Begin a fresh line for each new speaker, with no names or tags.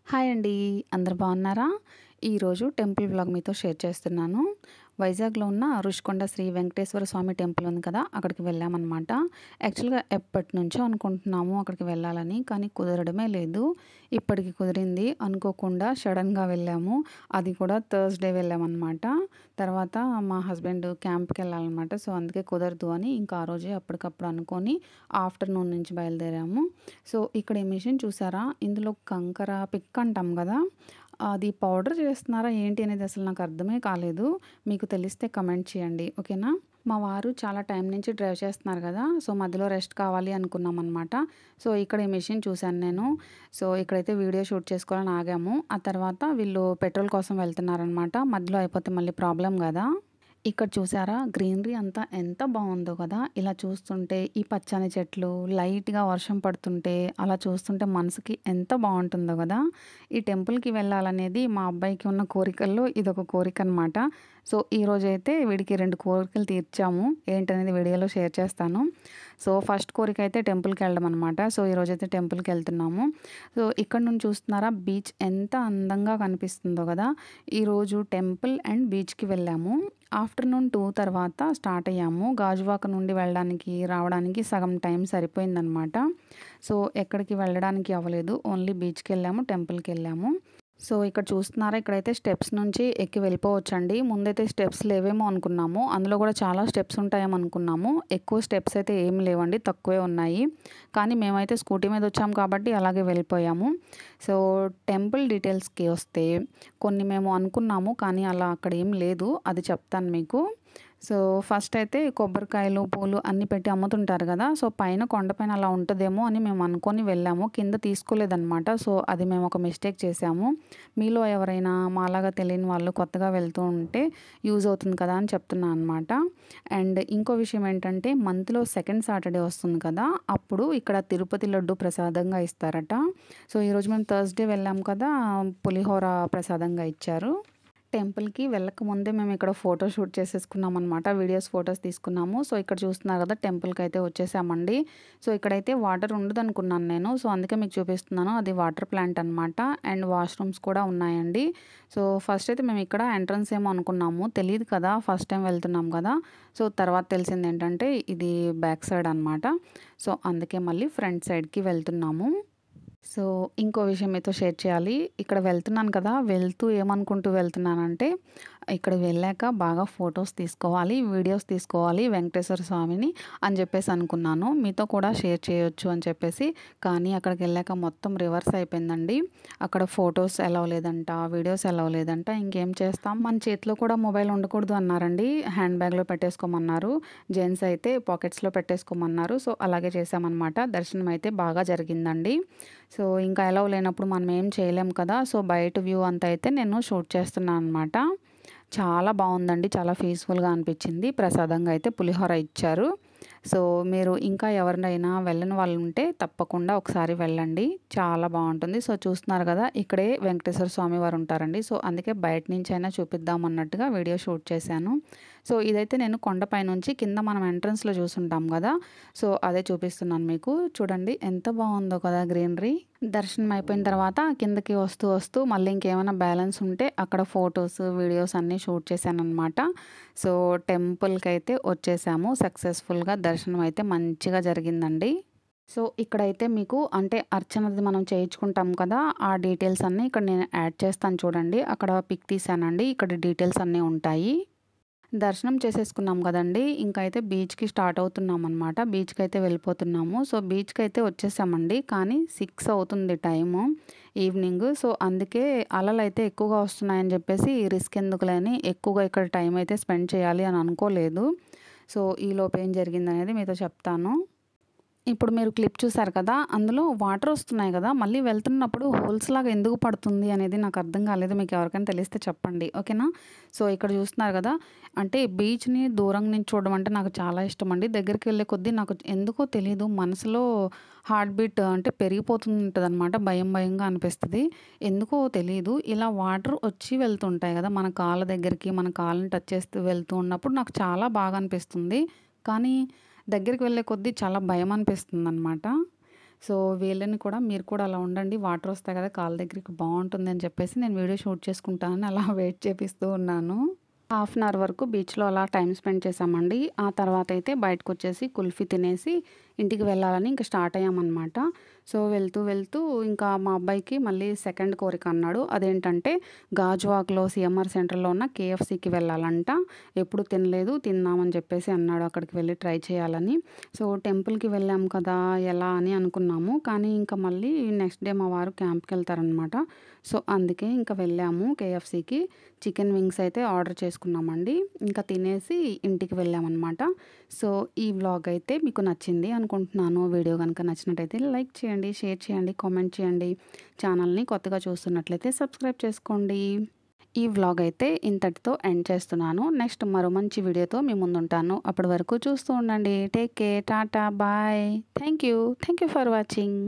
Hi అండి. అందరూ బాగున్నారా? ఈరోజు టెంపుల్ వ్లాగ్ మీతో షేర్ చేస్తున్నాను. వైజాగ్‌లో ఉన్న ఋషికొండ శ్రీ వెంకటేశ్వర స్వామి టెంపుల్ ఉంది కదా! అక్కడికి వెళ్ళామనమాట. యాక్చువల్‌గా ఎప్పటినుంచో అనుకుంటున్నాము అక్కడికి వెళ్ళాలని. కానీ కుదరడమే లేదు. ఇప్పటికి కుదిరింది. అనుకోకుండా సడెన్‌గా వెళ్ళాము. అది కూడా థర్స్‌డే వెళ్ళామనమాట. తర్వాత మా హస్బెండ్ క్యాంప్‌కెళ్ళాలనమాట. సో, అందుకే కుదరదు అని ఇంకా ఆ రోజే అప్పటికప్పుడు అనుకోని ఆఫ్టర్‌నూన్ నుంచి బయలుదేరాము. సో, ఇక్కడ ఈ మిషన్ చూసారా? ఇందులో కంకర, పిక్ అంటాం గదా! అది పౌడర్ చేస్తున్నారా ఏంటి అనేది అసలు నాకు అర్థమే కాలేదు. మీకు తెలిస్తే కమెంట్ చేయండి. ఓకేనా? మా వారు చాలా టైం నుంచి డ్రైవ్ చేస్తున్నారు గదా! సో, మధ్యలో రెస్ట్ కావాలి అనుకున్నామనమాట. సో, ఇక్కడ ఈ మెషిన్ చూశాను నేను. సో, ఇక్కడైతే వీడియో షూట్ చేసుకోవాలని ఆగాము. ఆ తర్వాత వీళ్ళు పెట్రోల్ కోసం వెళ్తున్నారనమాట. మధ్యలో అయిపోతే మళ్ళీ ప్రాబ్లమ్ గదా! ఇక్కడ చూసారా? గ్రీనరీ అంతా ఎంత బావుందో కదా! ఇలా చూస్తుంటే ఈ పచ్చని చెట్లు, లైట్‌గా వర్షం పడుతుంటే, అలా చూస్తుంటే మనసుకి ఎంత బావుంటుందో గదా! ఈ టెంపుల్‌కి వెళ్ళాలనేది మా అబ్బాయికి ఉన్న కోరికల్లో ఇదొక కోరికనమాట. సో, ఈరోజైతే వీడికి 2 కోరికలు తీర్చాము. ఏంటనేది వీడియోలో షేర్ చేస్తాను. సో, ఫస్ట్ కోరికైతే టెంపుల్‌కెళ్ళడం అనమాట. సో, ఈరోజైతే టెంపుల్‌కెళ్తున్నాము. సో, ఇక్కడ నుంచి చూస్తున్నారా? బీచ్ ఎంత అందంగా కనిపిస్తుందో గదా! ఈరోజు టెంపుల్ అండ్ బీచ్‌కి వెళ్ళాము. ఆఫ్టర్‌నూన్ 2 తర్వాత స్టార్ట్ అయ్యాము. గాజువాక నుండి వెళ్ళడానికి, రావడానికి సగం టైం సరిపోయిందనమాట. సో, ఎక్కడికి వెళ్ళడానికి అవ్వలేదు. ఓన్లీ బీచ్‌కెళ్ళాము, టెంపుల్‌కెళ్ళాము. సో, ఇక్కడ చూస్తున్నారా? ఇక్కడైతే స్టెప్స్ నుంచి ఎక్కి వెళ్ళిపోవచ్చండి. ముందైతే స్టెప్స్ లేవేమో అనుకున్నాము. అందులో కూడా చాలా స్టెప్స్ ఉంటాయేమో అనుకున్నాము. ఎక్కువ స్టెప్స్ అయితే ఏమి లేవండి. తక్కువే ఉన్నాయి. కానీ మేమైతే స్కూటీ మీద వచ్చాము కాబట్టి అలాగే వెళ్ళిపోయాము. సో, టెంపుల్ డీటెయిల్స్‌కి వస్తే కొన్ని మేము అనుకున్నాము. కానీ అలా అక్కడ ఏం లేదు. అది చెప్తాను మీకు. సో, ఫస్ట్ అయితే కొబ్బరికాయలు, పూలు అన్నీ పెట్టి అమ్ముతుంటారు గదా! సో, పైన కొండపైన అలా ఉంటదేమో అని మేము అనుకోని వెళ్ళాము. కింద తీసుకోలేదనమాట. సో, అది మేము ఒక మిస్టేక్ చేశాము. మీలో ఎవరైనా మాలాగా తెలియని వాళ్ళు కొత్తగా వెళ్తూ ఉంటే యూజ్ అవుతుంది కదా అని చెప్తున్నా అనమాట. అండ్ ఇంకో విషయం ఏంటంటే మంత్‌లో సెకండ్ సాటర్‌డే వస్తుంది కదా! అప్పుడు ఇక్కడ తిరుపతి లడ్డు ప్రసాదంగా ఇస్తారట. సో, ఈరోజు మేము థర్స్‌డే వెళ్ళాం కదా! పులిహోర ప్రసాదంగా ఇచ్చారు. టెంపుల్‌కి వెళ్ళకముందే మేమిక్కడ ఫోటో షూట్ చేసేసుకున్నామనమాట. వీడియోస్, ఫోటోస్ తీసుకున్నాము. సో, ఇక్కడ చూస్తున్నారు కదా! టెంపుల్‌కైతే వచ్చేసామండి. సో, ఇక్కడైతే వాటర్ ఉండదనుకున్నాను నేను. సో, అందుకే మీకు చూపిస్తున్నాను. అది వాటర్ ప్లాంట్ అనమాట. అండ్ వాష్‌రూమ్స్ కూడా ఉన్నాయండి. సో, ఫస్ట్ అయితే మేమిక్కడ ఎంట్రన్స్ ఏమో అనుకున్నాము. తెలీదు కదా! ఫస్ట్ టైం వెళ్తున్నాం కదా! సో, తర్వాత తెలిసిందేంటంటే ఇది బ్యాక్ సైడ్ అనమాట. సో, అందుకే మళ్ళీ ఫ్రంట్ సైడ్‌కి వెళ్తున్నాము. సో, ఇంకో విషయం మీతో షేర్ చేయాలి. ఇక్కడ వెళ్తున్నాను కదా! వెళ్తూ ఏమనుకుంటూ వెళ్తున్నానంటే, ఇక్కడికి వెళ్ళాక బాగా ఫోటోస్ తీసుకోవాలి, వీడియోస్ తీసుకోవాలి వెంకటేశ్వర స్వామిని అని చెప్పేసి అనుకున్నాను. మీతో కూడా షేర్ చేయొచ్చు అని చెప్పేసి. కానీ అక్కడికెళ్ళాక మొత్తం రివర్స్ అయిపోయిందండి. అక్కడ ఫోటోస్ అలౌ లేదంట, వీడియోస్ అలౌ లేదంట. ఇంకేం చేస్తాం? మన చేతిలో కూడా మొబైల్ ఉండకూడదు అన్నారండి. హ్యాండ్ బ్యాగ్‌లో పెట్టేసుకోమన్నారు. జెంట్స్ అయితే పాకెట్స్‌లో పెట్టేసుకోమన్నారు. సో, అలాగే చేశామనమాట. దర్శనం అయితే బాగా జరిగిందండి. సో, ఇంకా ఎలౌ లేనప్పుడు మనం ఏం చేయలేం కదా! సో, బయట వ్యూ అంతా అయితే నేను షూట్ చేస్తున్నాను అనమాట. చాలా బావుందండి. చాలా పీస్‌ఫుల్‌గా అనిపించింది. ప్రసాదంగా అయితే పులిహోర ఇచ్చారు. సో, మీరు ఇంకా ఎవరినైనా వెళ్ళని వాళ్ళుంటే తప్పకుండా ఒకసారి వెళ్ళండి. చాలా బావుంటుంది. సో, చూస్తున్నారు గదా! ఇక్కడే వెంకటేశ్వర స్వామి వారు ఉంటారండి. సో, అందుకే బయట నుంచైనా చూపిద్దాం అన్నట్టుగా వీడియో షూట్ చేశాను. సో, ఇదైతే నేను కొండపై నుంచి కింద మనం ఎంట్రన్స్‌లో చూసుంటాం గదా! సో, అదే చూపిస్తున్నాను మీకు. చూడండి ఎంత బావుందో కదా గ్రీనరీ. దర్శనం అయిపోయిన తర్వాత కిందకి వస్తూ, వస్తూ మళ్ళీ ఇంకేమైనా బ్యాలెన్స్ ఉంటే అక్కడ ఫోటోస్, వీడియోస్ అన్నీ షూట్ చేశాననమాట. సో, టెంపుల్‌కైతే వచ్చేసాము. సక్సెస్‌ఫుల్‌గా దర్శనం అయితే మంచిగా జరిగిందండి. సో, ఇక్కడైతే మీకు అంటే అర్చనది మనం చేయించుకుంటాం కదా! ఆ డీటెయిల్స్ అన్నీ ఇక్కడ నేను యాడ్ చేస్తాను చూడండి. అక్కడ పిక్ తీశానండి. ఇక్కడ డీటెయిల్స్ అన్నీ ఉంటాయి. దర్శనం చేసేసుకున్నాం గదండీ! ఇంకైతే బీచ్‌కి స్టార్ట్ అవుతున్నామనమాట. బీచ్‌కైతే వెళ్ళిపోతున్నాము. సో, బీచ్‌కైతే వచ్చేసామండి. కానీ 6 అవుతుంది టైము ఈవినింగ్. సో, అందుకే అలలైతే ఎక్కువగా వస్తున్నాయని జెప్పేసి రిస్క్ ఎందుకులే అని ఎక్కువగా ఇక్కడ టైం అయితే స్పెండ్ చేయాలి అని అనుకోలేదు. సో, ఈలోపు ఏం జరిగిందనేది మీతో చెప్తాను. ఇప్పుడు మీరు క్లిప్ చూసారు కదా! అందులో వాటర్ వస్తున్నాయి గదా! మళ్ళీ వెళ్తున్నప్పుడు హోల్స్‌లాగా ఎందుకు పడుతుంది అనేది నాకు అర్థం కాలేదు. మీకు ఎవరికైనా తెలిస్తే చెప్పండి. ఓకేనా? సో, ఇక్కడ చూస్తున్నారు గదా! అంటే బీచ్‌ని దూరం నుంచి చూడడం అంటే నాకు చాలా ఇష్టమండి. దగ్గరికి వెళ్ళే కొద్దీ నాకు ఎందుకో తెలీదు మనసులో హార్ట్ బీట్ అంటే పెరిగిపోతుంటదనమాట. భయం భయంగా అనిపిస్తది. ఎందుకో తెలీదు. ఇలా వాటర్ వచ్చి వెళ్తుంటాయి గదా! మన కాళ్ళ దగ్గరికి, మన కాళ్ళని టచ్ చేస్తూ వెళ్తూ ఉన్నప్పుడు నాకు చాలా బాగా అనిపిస్తుంది. కానీ దగ్గరికి వెళ్ళే కొద్దీ చాలా భయమనిపిస్తుందనమాట. సో వీళ్ళని కూడా మీరు కూడా అలా ఉండండి. వాటర్ వస్తాయి కదా! కాళ్ళ దగ్గరికి బావుంటుందని చెప్పేసి నేను వీడియో షూట్ చేసుకుంటానని అలా వెయిట్ చేపిస్తూ ఉన్నాను. హాఫ్ అన్ అవర్ వరకు బీచ్‌లో అలా టైమ్ స్పెండ్ చేశామండి. ఆ తర్వాతయితే బయటకొచ్చేసి కుల్ఫీ తినేసి ఇంటికి వెళ్ళాలని ఇంక స్టార్ట్ అయ్యామనమాట. సో, వెళ్తూ ఇంకా మా అబ్బాయికి మళ్ళీ సెకండ్ కోరిక అన్నాడు. అదేంటంటే గాజువాకలో సీఎంఆర్ సెంటర్‌లో ఉన్న కేఎఫ్‌సీకి వెళ్ళాలంట. ఎప్పుడు తినలేదు, తిందామని చెప్పేసి అన్నాడు. అక్కడికి వెళ్ళి ట్రై చేయాలని. సో, టెంపుల్‌కి వెళ్ళాం కదా! ఎలా అని అనుకున్నాము. కానీ ఇంక మళ్ళీ నెక్స్ట్ డే మా వారు క్యాంప్‌కెళ్తారనమాట. సో, అందుకే ఇంక వెళ్ళాము కేఎఫ్‌సీకి. చికెన్ వింగ్స్ అయితే ఆర్డర్ చేసుకున్నామండి. ఇంకా తినేసి ఇంటికి వెళ్ళామనమాట. సో, ఈ వ్లాగ్ అయితే మీకు నచ్చింది అనుకుంటున్నాను. వీడియో గనుక నచ్చినట్టయితే లైక్ చేయండి, షేర్ చేయండి, కామెంట్ చేయండి. ఛానల్‌ని కొత్తగా చూస్తున్నట్లయితే సబ్స్క్రైబ్ చేసుకోండి. ఈ వ్లాగ్ అయితే ఇంతటితో ఎండ్ చేస్తున్నాను. నెక్స్ట్ మరో మంచి వీడియోతో మీ ముందుంటాను. అప్పటి వరకు చూస్తూ ఉండండి. Take care. Tata. Bye. Thank you. Thank you for watching.